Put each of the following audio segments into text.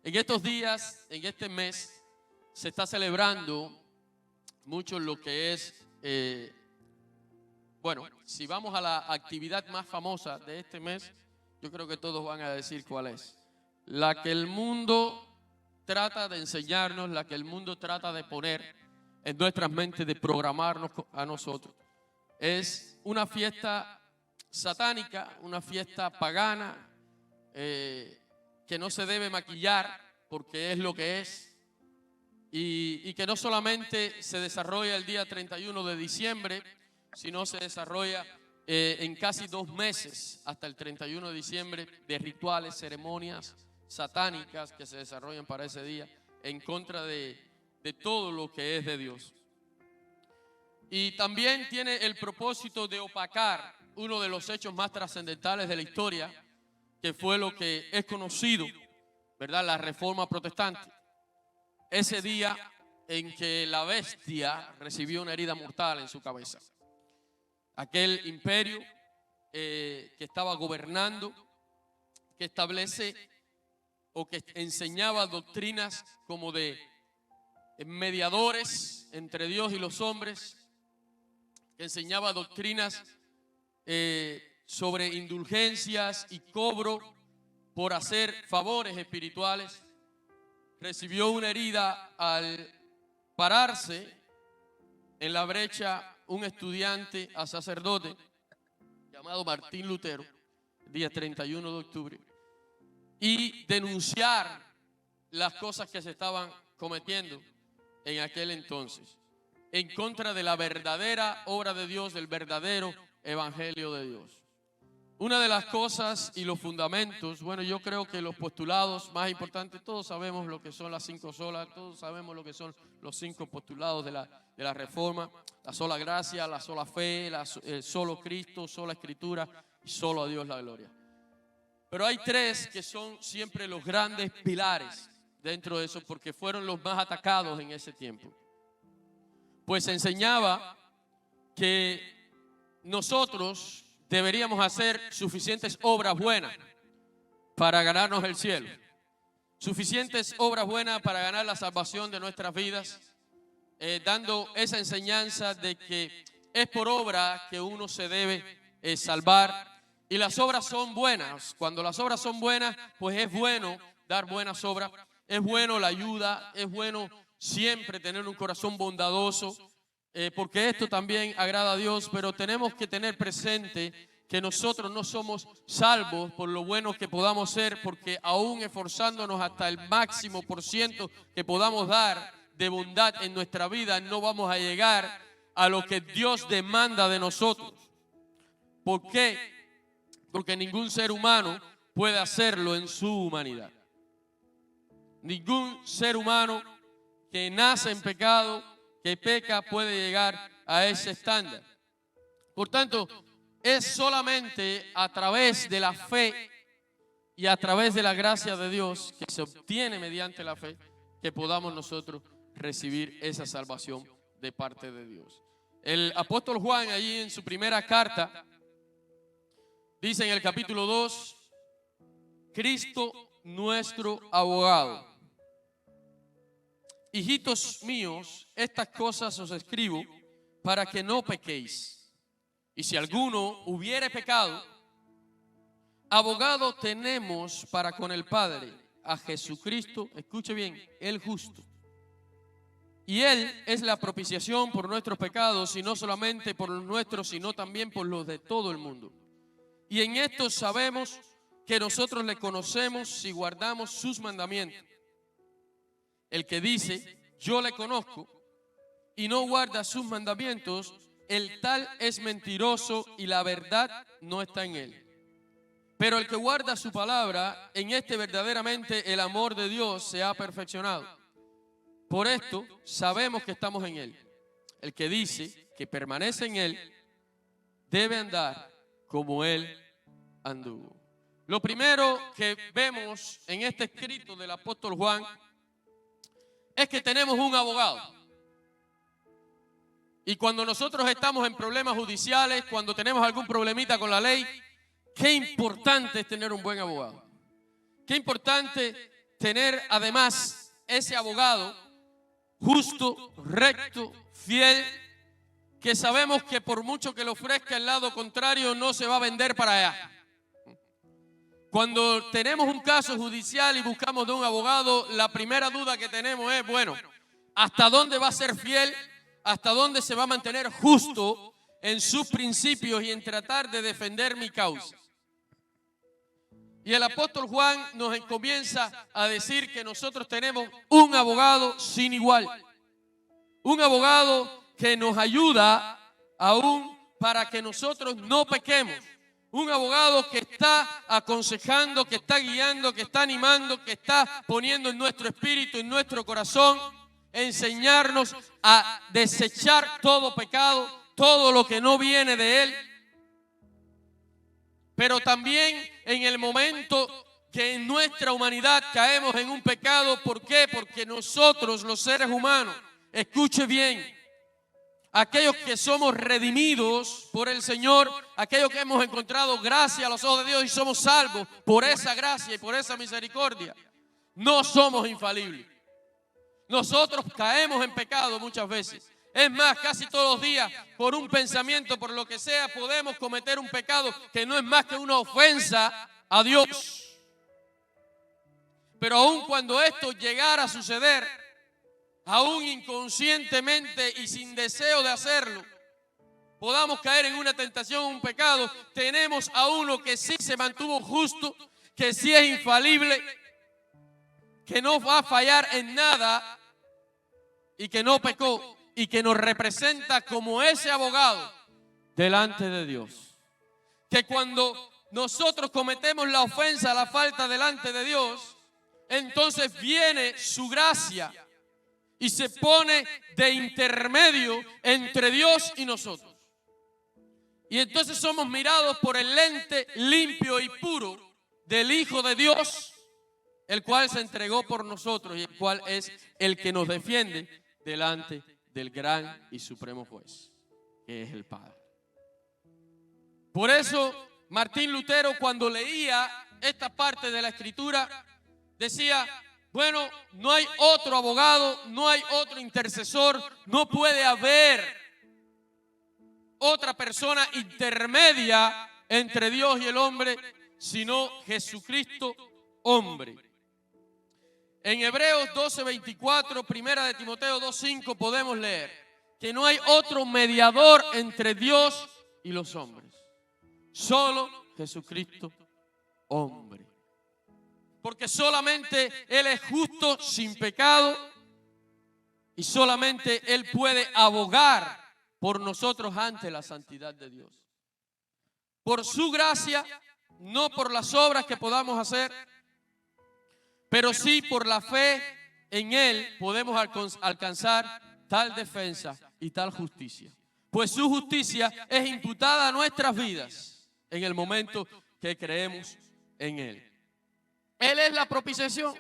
En estos días, en este mes, se está celebrando mucho lo que es, si vamos a la actividad más famosa de este mes, yo creo que todos van a decir cuál es. La que el mundo trata de enseñarnos, la que el mundo trata de poner en nuestras mentes, de programarnos a nosotros. Es una fiesta satánica, una fiesta pagana, que no se debe maquillar porque es lo que es, y que no solamente se desarrolla el día 31 de diciembre, sino se desarrolla en casi 2 meses hasta el 31 de diciembre de rituales, ceremonias satánicas que se desarrollan para ese día en contra de todo lo que es de Dios. Y también tiene el propósito de opacar uno de los hechos más trascendentales de la historia, que fue lo que es conocido, ¿verdad?, la Reforma Protestante. Ese día en que la bestia recibió una herida mortal en su cabeza. Aquel imperio que estaba gobernando, que establece o que enseñaba doctrinas como de mediadores entre Dios y los hombres, que enseñaba doctrinas sobre indulgencias y cobro por hacer favores espirituales, recibió una herida al pararse en la brecha un estudiante a sacerdote llamado Martín Lutero, el día 31 de octubre, y denunciar las cosas que se estaban cometiendo en aquel entonces, en contra de la verdadera obra de Dios, del verdadero evangelio de Dios. Una de las cosas y los fundamentos, yo creo que los postulados más importantes, todos sabemos lo que son las 5 solas, todos sabemos lo que son los 5 postulados de la Reforma: la sola gracia, la sola fe, solo Cristo, sola Escritura y solo a Dios la gloria. Pero hay 3 que son siempre los grandes pilares dentro de eso, porque fueron los más atacados en ese tiempo. Pues enseñaba que nosotros deberíamos hacer suficientes obras buenas para ganarnos el cielo, suficientes obras buenas para ganar la salvación de nuestras vidas, dando esa enseñanza de que es por obra que uno se debe salvar. Y las obras son buenas. Cuando las obras son buenas, pues es bueno dar buenas obras, es bueno la ayuda, es bueno siempre tener un corazón bondadoso, porque esto también agrada a Dios. Pero tenemos que tener presente que nosotros no somos salvos por lo buenos que podamos ser, porque aún esforzándonos hasta el máximo % que podamos dar de bondad en nuestra vida, no vamos a llegar a lo que Dios demanda de nosotros. ¿Por qué? Porque ningún ser humano puede hacerlo en su humanidad. Ningún ser humano que nace en pecado, que peca, puede llegar a ese estándar. Por tanto, es solamente a través de la fe y a través de la gracia de Dios, que se obtiene mediante la fe, que podamos nosotros recibir esa salvación de parte de Dios. El apóstol Juan, allí en su primera carta, dice en el capítulo 2, Cristo nuestro abogado. Hijitos míos, estas cosas os escribo para que no pequéis. Y si alguno hubiere pecado, abogado tenemos para con el Padre, a Jesucristo, escuche bien, el justo. Y Él es la propiciación por nuestros pecados, y no solamente por los nuestros, sino también por los de todo el mundo. Y en esto sabemos que nosotros le conocemos si guardamos sus mandamientos. El que dice, yo le conozco, y no guarda sus mandamientos, el tal es mentiroso y la verdad no está en él. Pero el que guarda su palabra, en este verdaderamente el amor de Dios se ha perfeccionado. Por esto sabemos que estamos en él. El que dice que permanece en él, debe andar como él anduvo. Lo primero que vemos en este escrito del apóstol Juan es que tenemos un abogado. Y cuando nosotros estamos en problemas judiciales, cuando tenemos algún problemita con la ley, qué importante es tener un buen abogado. Qué importante tener además ese abogado justo, recto, fiel, que sabemos que por mucho que le ofrezca el lado contrario no se va a vender para allá. Cuando tenemos un caso judicial y buscamos de un abogado, la primera duda que tenemos es, bueno, ¿hasta dónde va a ser fiel? ¿Hasta dónde se va a mantener justo en sus principios y en tratar de defender mi causa? Y el apóstol Juan nos comienza a decir que nosotros tenemos un abogado sin igual. Un abogado que nos ayuda aún para que nosotros no pequemos. Un abogado que está aconsejando, que está guiando, que está animando, que está poniendo en nuestro espíritu, en nuestro corazón, enseñarnos a desechar todo pecado, todo lo que no viene de Él. Pero también en el momento que en nuestra humanidad caemos en un pecado, ¿por qué? Porque nosotros, los seres humanos, escuche bien, aquellos que somos redimidos por el Señor, aquellos que hemos encontrado gracia a los ojos de Dios y somos salvos por esa gracia y por esa misericordia, no somos infalibles. Nosotros caemos en pecado muchas veces. Es más, casi todos los días, por un pensamiento, por lo que sea, podemos cometer un pecado que no es más que una ofensa a Dios. Pero aun cuando esto llegara a suceder, aún inconscientemente y sin deseo de hacerlo, podamos caer en una tentación, un pecado, tenemos a uno que sí se mantuvo justo, que sí es infalible, que no va a fallar en nada y que no pecó y que nos representa como ese abogado delante de Dios. Que cuando nosotros cometemos la ofensa, la falta delante de Dios, entonces viene su gracia y se pone de intermedio entre Dios y nosotros. Y entonces somos mirados por el lente limpio y puro del Hijo de Dios, el cual se entregó por nosotros y el cual es el que nos defiende delante del gran y supremo juez, que es el Padre. Por eso Martín Lutero, cuando leía esta parte de la Escritura, decía: bueno, no hay otro abogado, no hay otro intercesor, no puede haber otra persona intermedia entre Dios y el hombre, sino Jesucristo, hombre. En Hebreos 12:24, primera de Timoteo 2:5 podemos leer que no hay otro mediador entre Dios y los hombres, solo Jesucristo, hombre. Porque solamente Él es justo, sin pecado, y solamente Él puede abogar por nosotros ante la santidad de Dios. Por su gracia, no por las obras que podamos hacer, pero sí por la fe en Él podemos alcanzar tal defensa y tal justicia. Pues su justicia es imputada a nuestras vidas en el momento que creemos en Él. Él es la propiciación.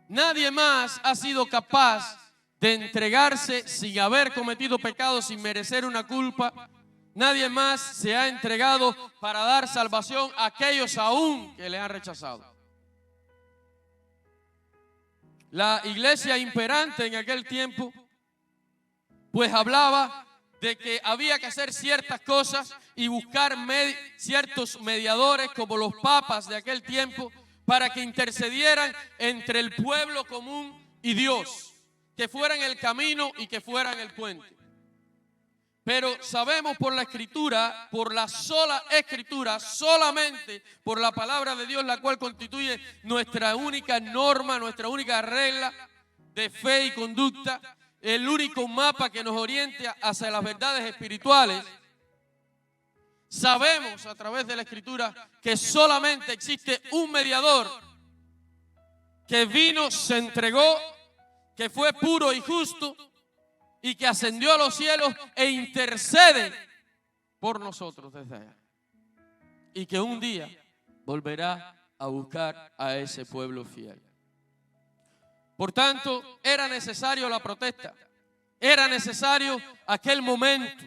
Nadie más ha sido capaz de entregarse sin haber cometido pecado, sin merecer una culpa. Nadie más se ha entregado para dar salvación a aquellos aún que le han rechazado. La iglesia imperante en aquel tiempo pues hablaba de que había que hacer ciertas cosas y buscar ciertos mediadores como los papas de aquel tiempo para que intercedieran entre el pueblo común y Dios, que fueran el camino y que fueran el puente. Pero sabemos por la Escritura, por la sola Escritura, solamente por la palabra de Dios, la cual constituye nuestra única norma, nuestra única regla de fe y conducta, el único mapa que nos oriente hacia las verdades espirituales. Sabemos a través de la Escritura que solamente existe un mediador que vino, se entregó, que fue puro y justo y que ascendió a los cielos e intercede por nosotros desde allá. Y que un día volverá a buscar a ese pueblo fiel. Por tanto, era necesario la protesta, era necesario aquel momento,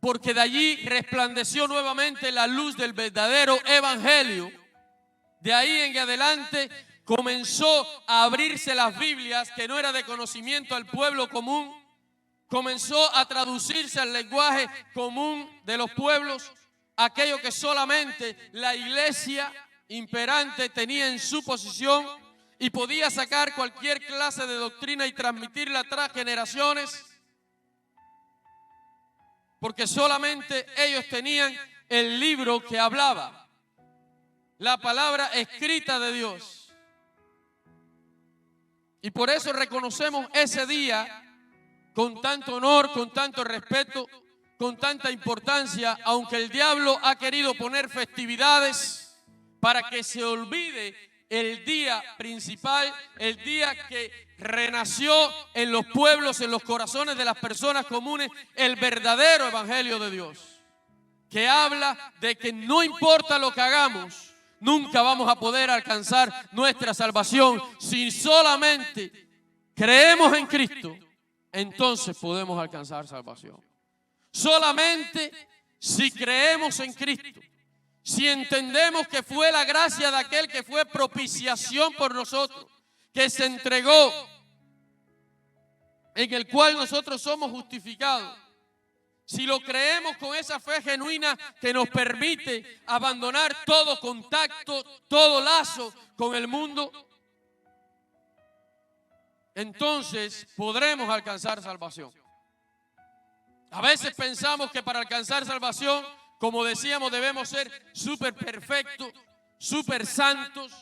porque de allí resplandeció nuevamente la luz del verdadero evangelio. De ahí en adelante comenzó a abrirse las Biblias, que no era de conocimiento al pueblo común, comenzó a traducirse al lenguaje común de los pueblos, aquello que solamente la iglesia imperante tenía en su posición y podía sacar cualquier clase de doctrina y transmitirla tras generaciones, porque solamente ellos tenían el libro que hablaba, la palabra escrita de Dios. Y por eso reconocemos ese día con tanto honor, con tanto respeto, con tanta importancia, aunque el diablo ha querido poner festividades para que se olvide el día principal, el día que renació en los pueblos, en los corazones de las personas comunes, el verdadero evangelio de Dios, que habla de que no importa lo que hagamos, nunca vamos a poder alcanzar nuestra salvación. Si solamente creemos en Cristo, entonces podemos alcanzar salvación. Solamente si creemos en Cristo, si entendemos que fue la gracia de aquel que fue propiciación por nosotros, que se entregó, en el cual nosotros somos justificados, si lo creemos con esa fe genuina que nos permite abandonar todo contacto, todo lazo con el mundo, entonces podremos alcanzar salvación. A veces pensamos que para alcanzar salvación, como decíamos, debemos ser súper perfectos, súper santos,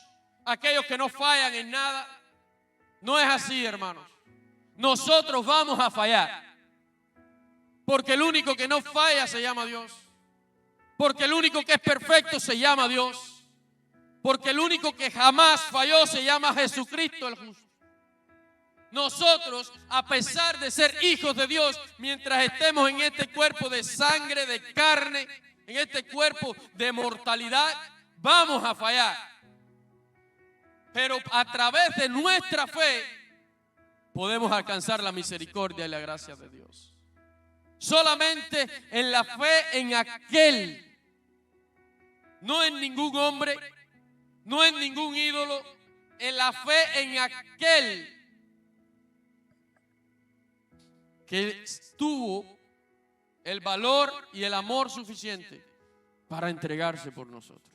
aquellos que no fallan en nada. No es así, hermanos. Nosotros vamos a fallar, porque el único que no falla se llama Dios, porque el único que es perfecto se llama Dios, porque el único que jamás falló se llama Jesucristo el justo. Nosotros, a pesar de ser hijos de Dios, mientras estemos en este cuerpo de sangre, de carne, en este cuerpo de mortalidad, vamos a fallar. Pero a través de nuestra fe podemos alcanzar la misericordia y la gracia de Dios. Solamente en la fe en aquel, no en ningún hombre, no en ningún ídolo, en la fe en aquel que tuvo el valor y el amor suficiente para entregarse por nosotros.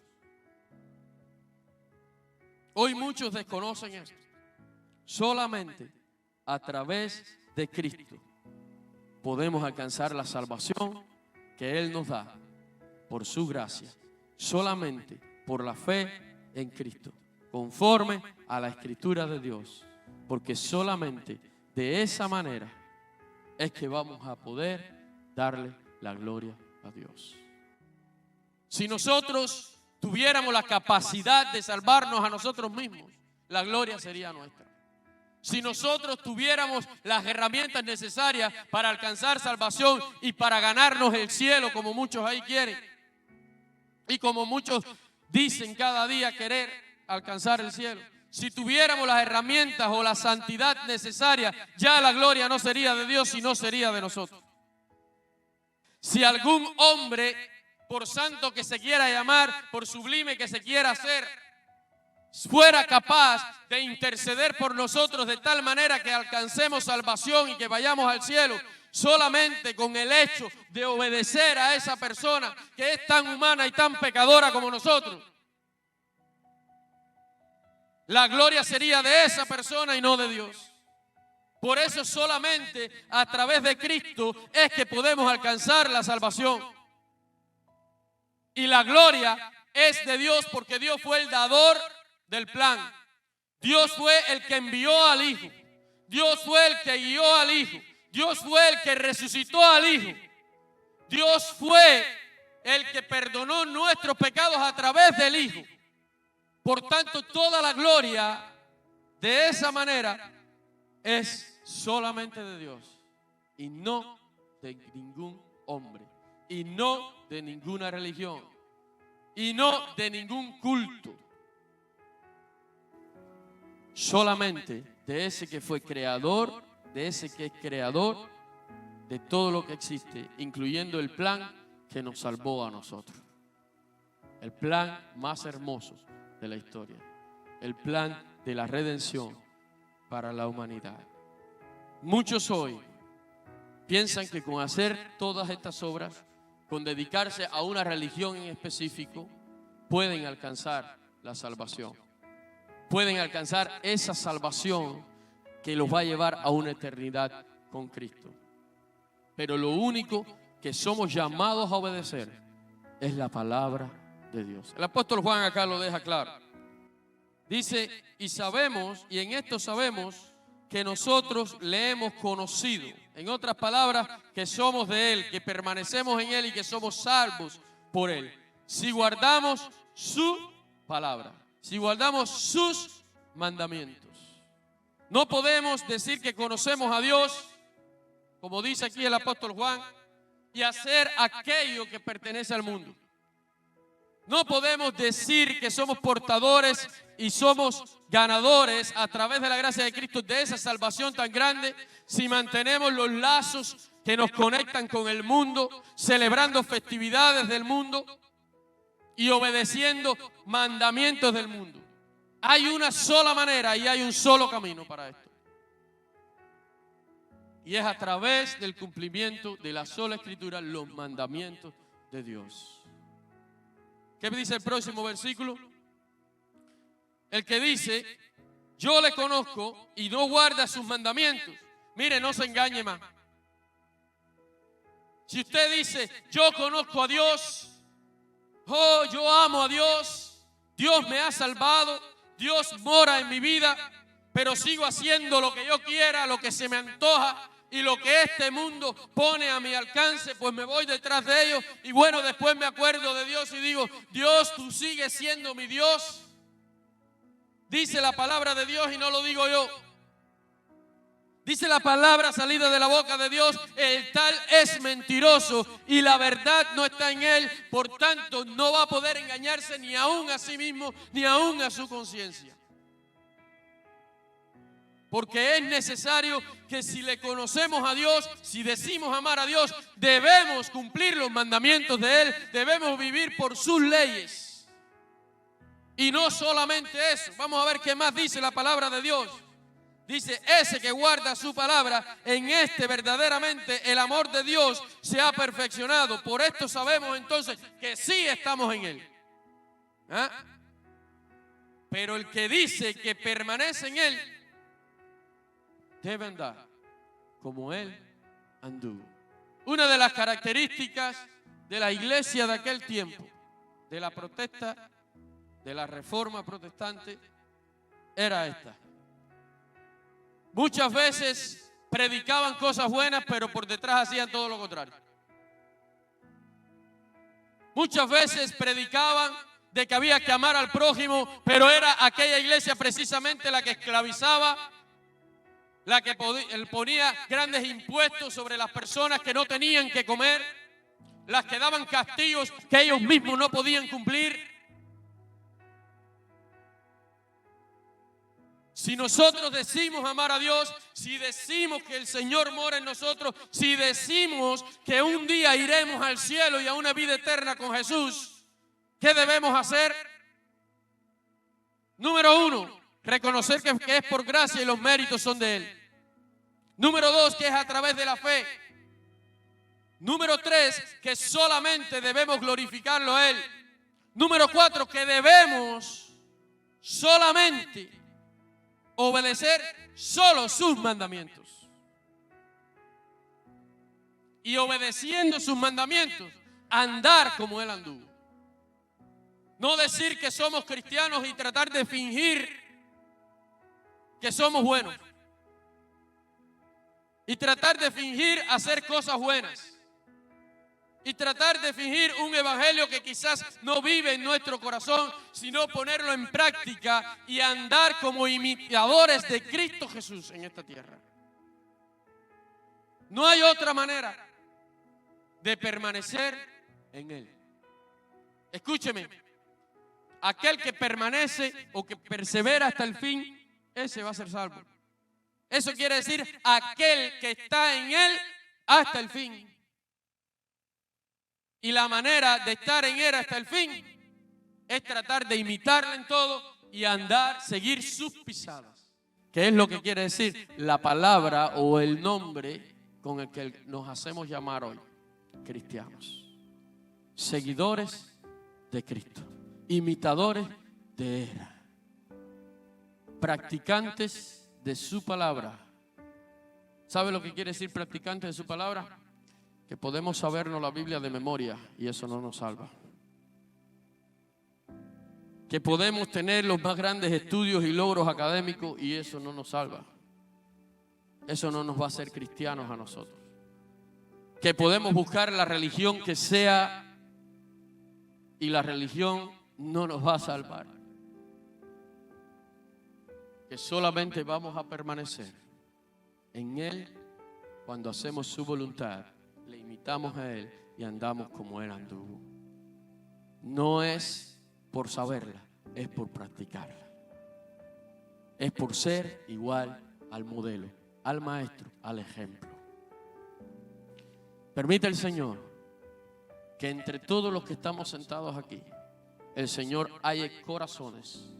Hoy muchos desconocen esto. Solamente a través de Cristo podemos alcanzar la salvación que Él nos da por su gracia. Solamente por la fe en Cristo, conforme a la Escritura de Dios. Porque solamente de esa manera es que vamos a poder darle la gloria a Dios. Si nosotros tuviéramos la capacidad de salvarnos a nosotros mismos, la gloria sería nuestra. Si nosotros tuviéramos las herramientas necesarias para alcanzar salvación y para ganarnos el cielo, como muchos ahí quieren, y como muchos dicen cada día querer alcanzar el cielo, si tuviéramos las herramientas o la santidad necesaria, ya la gloria no sería de Dios, sino sería de nosotros. Si algún hombre, por santo que se quiera llamar, por sublime que se quiera hacer, fuera capaz de interceder por nosotros de tal manera que alcancemos salvación y que vayamos al cielo, solamente con el hecho de obedecer a esa persona que es tan humana y tan pecadora como nosotros, la gloria sería de esa persona y no de Dios. Por eso solamente a través de Cristo es que podemos alcanzar la salvación. Y la gloria es de Dios porque Dios fue el dador del plan. Dios fue el que envió al Hijo. Dios fue el que guió al Hijo. Dios fue el que resucitó al Hijo. Dios fue el que perdonó nuestros pecados a través del Hijo. Por tanto, toda la gloria de esa manera es solamente de Dios y no de ningún hombre y no de ninguna religión y no de ningún culto. Solamente de ese que fue creador, de ese que es creador de todo lo que existe, incluyendo el plan que nos salvó a nosotros. El plan más hermoso de la historia. El plan de la redención para la humanidad. Muchos hoy piensan que con hacer todas estas obras, con dedicarse a una religión en específico, pueden alcanzar la salvación. Pueden alcanzar esa salvación que los va a llevar a una eternidad con Cristo. Pero lo único que somos llamados a obedecer es la palabra de Dios. El apóstol Juan acá lo deja claro. Dice, y sabemos, y en esto sabemos, que nosotros le hemos conocido. En otras palabras, que somos de Él, que permanecemos en Él y que somos salvos por Él. Si guardamos su palabra, si guardamos sus mandamientos. No podemos decir que conocemos a Dios, como dice aquí el apóstol Juan, y hacer aquello que pertenece al mundo. No podemos decir que somos portadores y somos ganadores a través de la gracia de Cristo de esa salvación tan grande si mantenemos los lazos que nos conectan con el mundo, celebrando festividades del mundo y obedeciendo mandamientos del mundo. Hay una sola manera y hay un solo camino para esto. Y es a través del cumplimiento de la sola Escritura, los mandamientos de Dios. ¿Qué dice el próximo versículo? El que dice, yo le conozco y no guarda sus mandamientos. Mire, no se engañe más. Si usted dice, yo conozco a Dios, oh, yo amo a Dios, Dios me ha salvado, Dios mora en mi vida, pero sigo haciendo lo que yo quiera, lo que se me antoja, y lo que este mundo pone a mi alcance, pues me voy detrás de ellos. Y bueno, después me acuerdo de Dios y digo, Dios, tú sigues siendo mi Dios. Dice la palabra de Dios y no lo digo yo. Dice la palabra salida de la boca de Dios, el tal es mentiroso y la verdad no está en él. Por tanto, no va a poder engañarse ni aún a sí mismo, ni aún a su conciencia. Porque es necesario que si le conocemos a Dios, si decimos amar a Dios, debemos cumplir los mandamientos de Él, debemos vivir por sus leyes. Y no solamente eso, vamos a ver qué más dice la palabra de Dios. Dice, ese que guarda su palabra, en este verdaderamente el amor de Dios se ha perfeccionado. Por esto sabemos entonces que sí estamos en Él. ¿Ah? Pero el que dice que permanece en Él, debe andar como Él anduvo. Una de las características de la iglesia de aquel tiempo, de la protesta, de la reforma protestante, era esta. Muchas veces predicaban cosas buenas, pero por detrás hacían todo lo contrario. Muchas veces predicaban de que había que amar al prójimo, pero era aquella iglesia precisamente la que esclavizaba, la que ponía grandes impuestos sobre las personas que no tenían que comer, las que daban castigos que ellos mismos no podían cumplir. Si nosotros decimos amar a Dios, si decimos que el Señor mora en nosotros, si decimos que un día iremos al cielo y a una vida eterna con Jesús, ¿qué debemos hacer? Número 1, reconocer que es por gracia y los méritos son de Él. Número 2, que es a través de la fe. Número 3, que solamente debemos glorificarlo a Él. Número 4, que debemos solamente obedecer solo sus mandamientos. Y obedeciendo sus mandamientos, andar como Él anduvo. No decir que somos cristianos y tratar de fingir que somos buenos. Y tratar de fingir hacer cosas buenas. Y tratar de fingir un evangelio que quizás no vive en nuestro corazón, sino ponerlo en práctica y andar como imitadores de Cristo Jesús en esta tierra. No hay otra manera de permanecer en Él. Escúcheme, aquel que permanece o que persevera hasta el fin, ese va a ser salvo. Eso quiere decir aquel que está en Él hasta el fin. Y la manera de estar en Él hasta el fin es tratar de imitarle en todo y andar, seguir sus pisadas. ¿Qué es lo que quiere decir? La palabra o el nombre con el que nos hacemos llamar hoy, cristianos. Seguidores de Cristo, imitadores de Él, practicantes de su palabra. ¿Sabe lo que quiere decir practicantes de su palabra? Que podemos sabernos la Biblia de memoria y eso no nos salva. Que podemos tener los más grandes estudios y logros académicos y eso no nos salva. Eso no nos va a hacer cristianos a nosotros. Que podemos buscar la religión que sea y la religión no nos va a salvar. Que solamente vamos a permanecer en Él cuando hacemos su voluntad, le imitamos a Él y andamos como Él anduvo. No es por saberla, es por practicarla. Es por ser igual al modelo, al maestro, al ejemplo. Permite el Señor que entre todos los que estamos sentados aquí, el Señor halle corazones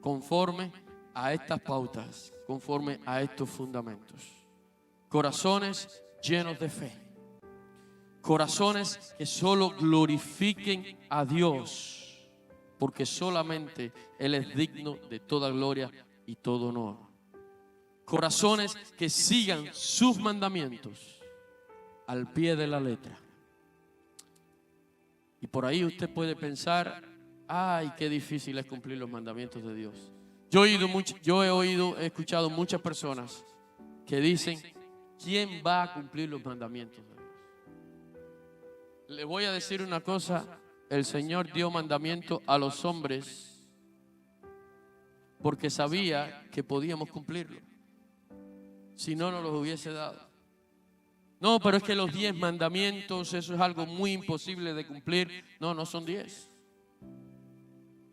conforme a estas pautas, conforme a estos fundamentos. Corazones llenos de fe. Corazones que solo glorifiquen a Dios, porque solamente Él es digno de toda gloria y todo honor. Corazones que sigan sus mandamientos al pie de la letra. Y por ahí usted puede pensar, ay, qué difícil es cumplir los mandamientos de Dios. Yo he escuchado muchas personas que dicen, ¿quién va a cumplir los mandamientos de Dios? Le voy a decir una cosa, el Señor dio mandamiento a los hombres porque sabía que podíamos cumplirlo. Si no, no los hubiese dado. No, pero es que los 10 mandamientos, eso es algo muy imposible de cumplir. No, no son 10.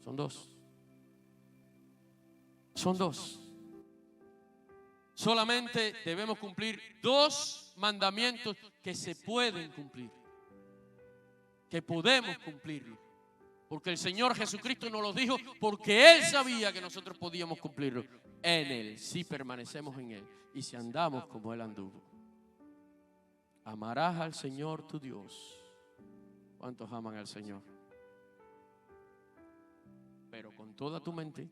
Son 2. Son 2. Solamente debemos cumplir 2 mandamientos que se pueden cumplir, que podemos cumplirlo. Porque el Señor Jesucristo nos lo dijo porque Él sabía que nosotros podíamos cumplirlo. En Él, si permanecemos en Él y si andamos como Él anduvo. Amarás al Señor tu Dios. ¿Cuántos aman al Señor? Pero con toda tu mente.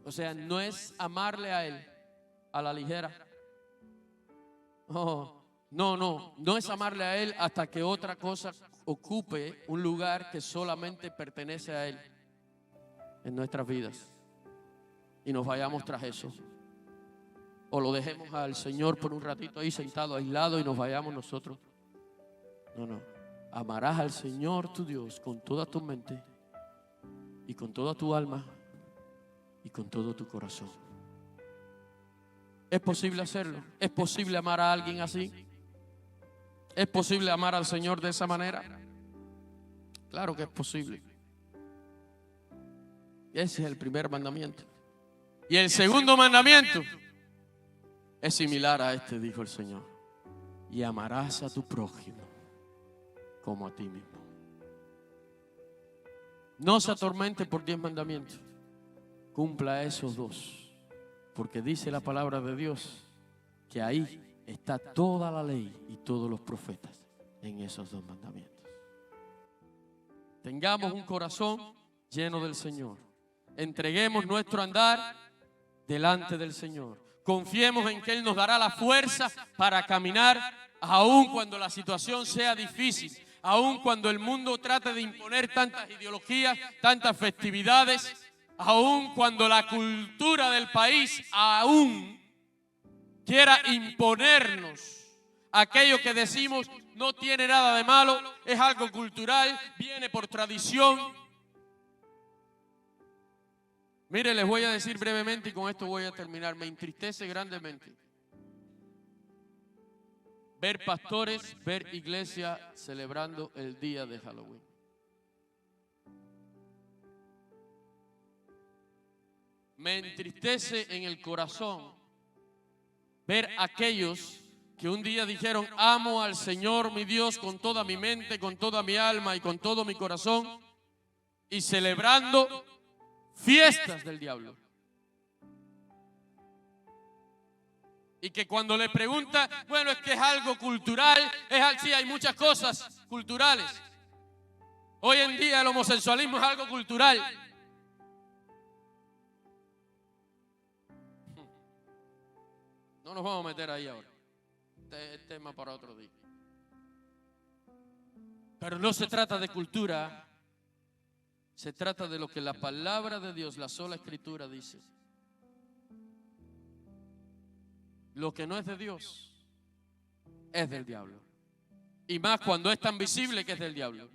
O sea, no es amarle a Él a la ligera. No es amarle a Él hasta que otra cosa ocupe un lugar que solamente pertenece a Él en nuestras vidas y nos vayamos tras eso. O lo dejemos al Señor por un ratito ahí sentado, aislado y nos vayamos nosotros. No. Amarás al Señor tu Dios con toda tu mente y con toda tu alma y con todo tu corazón. ¿Es posible hacerlo? ¿Es posible amar a alguien así? ¿Es posible amar al Señor de esa manera? Claro que es posible. Ese es el primer mandamiento. Y el segundo mandamiento es similar a este, dijo el Señor. Y amarás a tu prójimo como a ti mismo. No se atormente por 10 mandamientos. Cumpla esos 2. Porque dice la palabra de Dios que ahí está toda la ley y todos los profetas en esos 2 mandamientos. Tengamos un corazón lleno del Señor. Entreguemos nuestro andar delante del Señor. Confiemos en que Él nos dará la fuerza para caminar aun cuando la situación sea difícil, aun cuando el mundo trate de imponer tantas ideologías, tantas festividades, aun cuando la cultura del país aún quiera imponernos aquello que decimos no tiene nada de malo, es algo cultural, viene por tradición. Mire, les voy a decir brevemente y con esto voy a terminar. Me entristece grandemente ver pastores, ver iglesia celebrando el día de Halloween. Me entristece en el corazón ver aquellos que un día dijeron, amo al Señor mi Dios con toda mi mente, con toda mi alma y con todo mi corazón, y celebrando fiestas del diablo. Y que cuando le pregunta, bueno, es que es algo cultural, sí, hay muchas cosas culturales. Hoy en día el homosexualismo es algo cultural. No nos vamos a meter ahí ahora. Este es tema para otro día. Pero no se trata de cultura. Se trata de lo que la palabra de Dios, la sola escritura dice. Lo que no es de Dios es del diablo. Y más cuando es tan visible que es del diablo.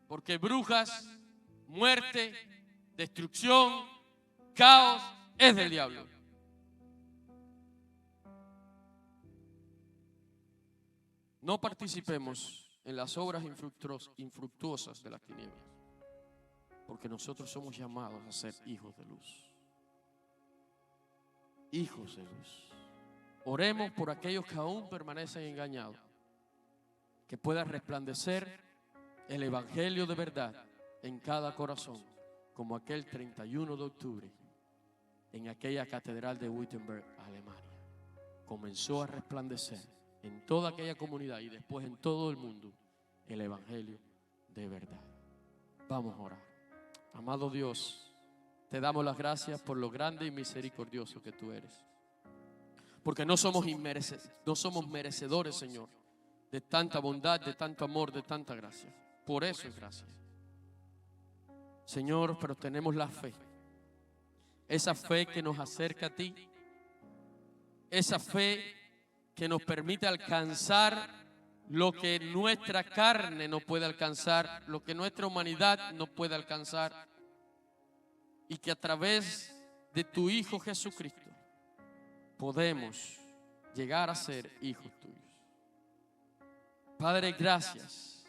Porque brujas, muerte, destrucción, caos es del diablo. No participemos en las obras infructuosas de las tinieblas, porque nosotros somos llamados a ser hijos de luz. Hijos de luz. Oremos por aquellos que aún permanecen engañados, que pueda resplandecer el evangelio de verdad en cada corazón, como aquel 31 de octubre en aquella catedral de Wittenberg, Alemania. Comenzó a resplandecer en toda aquella comunidad y después en todo el mundo el evangelio de verdad. Vamos a orar. Amado Dios, te damos las gracias por lo grande y misericordioso que tú eres. Porque no somos merecedores, Señor, de tanta bondad, de tanto amor, de tanta gracia. Por eso es gracia. Señor, pero tenemos la fe. Esa fe que nos acerca a ti. Esa fe que nos permite alcanzar lo que nuestra carne no puede alcanzar, lo que nuestra humanidad no puede alcanzar. Y que a través de tu Hijo Jesucristo podemos llegar a ser hijos tuyos. Padre, gracias,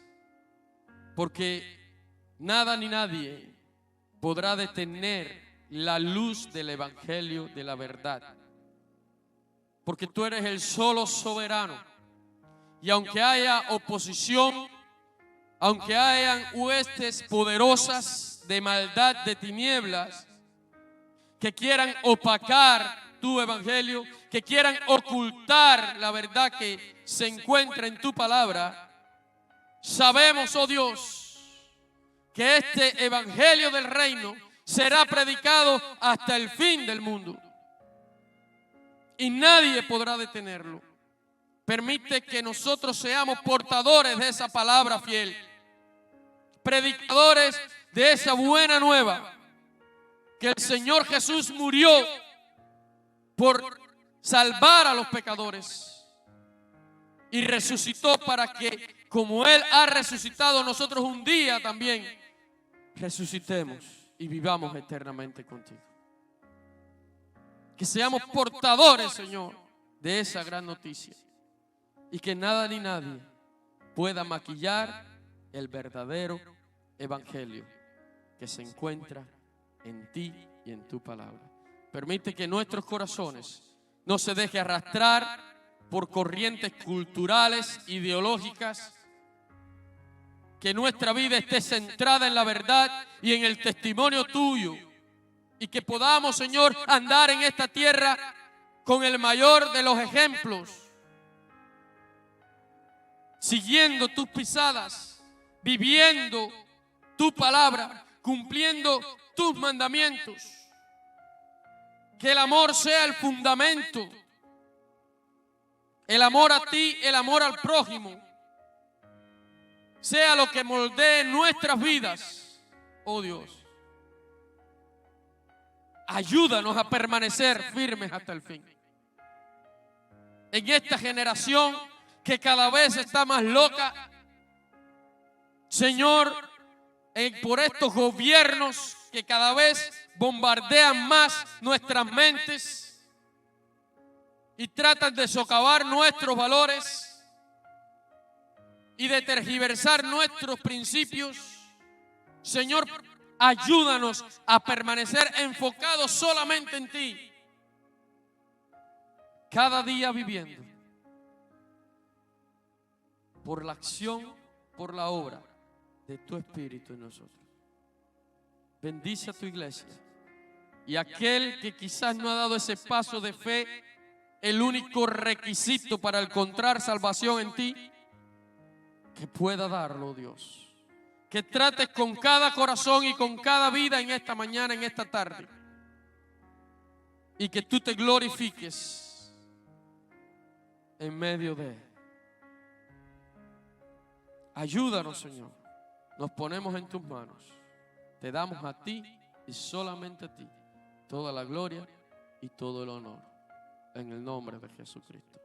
porque nada ni nadie podrá detener la luz del evangelio de la verdad, porque tú eres el solo soberano. Y aunque haya oposición, aunque hayan huestes poderosas de maldad, de tinieblas, que quieran opacar tu evangelio, que quieran ocultar la verdad que se encuentra en tu palabra, sabemos, oh Dios, que este evangelio del reino será predicado hasta el fin del mundo y nadie podrá detenerlo. Permite que nosotros seamos portadores de esa palabra fiel, predicadores de esa buena nueva, que el Señor Jesús murió por salvar a los pecadores y resucitó para que, como Él ha resucitado, nosotros un día también resucitemos y vivamos eternamente contigo. Que seamos portadores, Señor, de esa gran noticia y que nada ni nadie pueda maquillar el verdadero evangelio que se encuentra en ti y en tu palabra. Permite que nuestros corazones no se dejen arrastrar por corrientes culturales, ideológicas, que nuestra vida esté centrada en la verdad y en el testimonio tuyo, y que podamos, Señor, andar en esta tierra con el mayor de los ejemplos, siguiendo tus pisadas, viviendo tu palabra, cumpliendo tus mandamientos. Que el amor sea el fundamento, el amor a ti, el amor al prójimo, sea lo que moldee nuestras vidas, oh Dios. Ayúdanos a permanecer firmes hasta el fin. En esta generación que cada vez está más loca, Señor, por estos gobiernos que cada vez bombardean más nuestras mentes y tratan de socavar nuestros valores y de tergiversar nuestros principios. Señor, ayúdanos a permanecer enfocados solamente en ti, cada día viviendo por la acción, por la obra de tu Espíritu en nosotros. Bendice a tu iglesia. Y aquel que quizás no ha dado ese paso de fe, el único requisito para encontrar salvación en ti, que pueda darlo, Dios. Que trates con cada corazón y con cada vida en esta mañana, en esta tarde. Y que tú te glorifiques en medio de él. Ayúdanos, Señor. Nos ponemos en tus manos. Te damos a ti y solamente a ti toda la gloria y todo el honor. En el nombre de Jesucristo.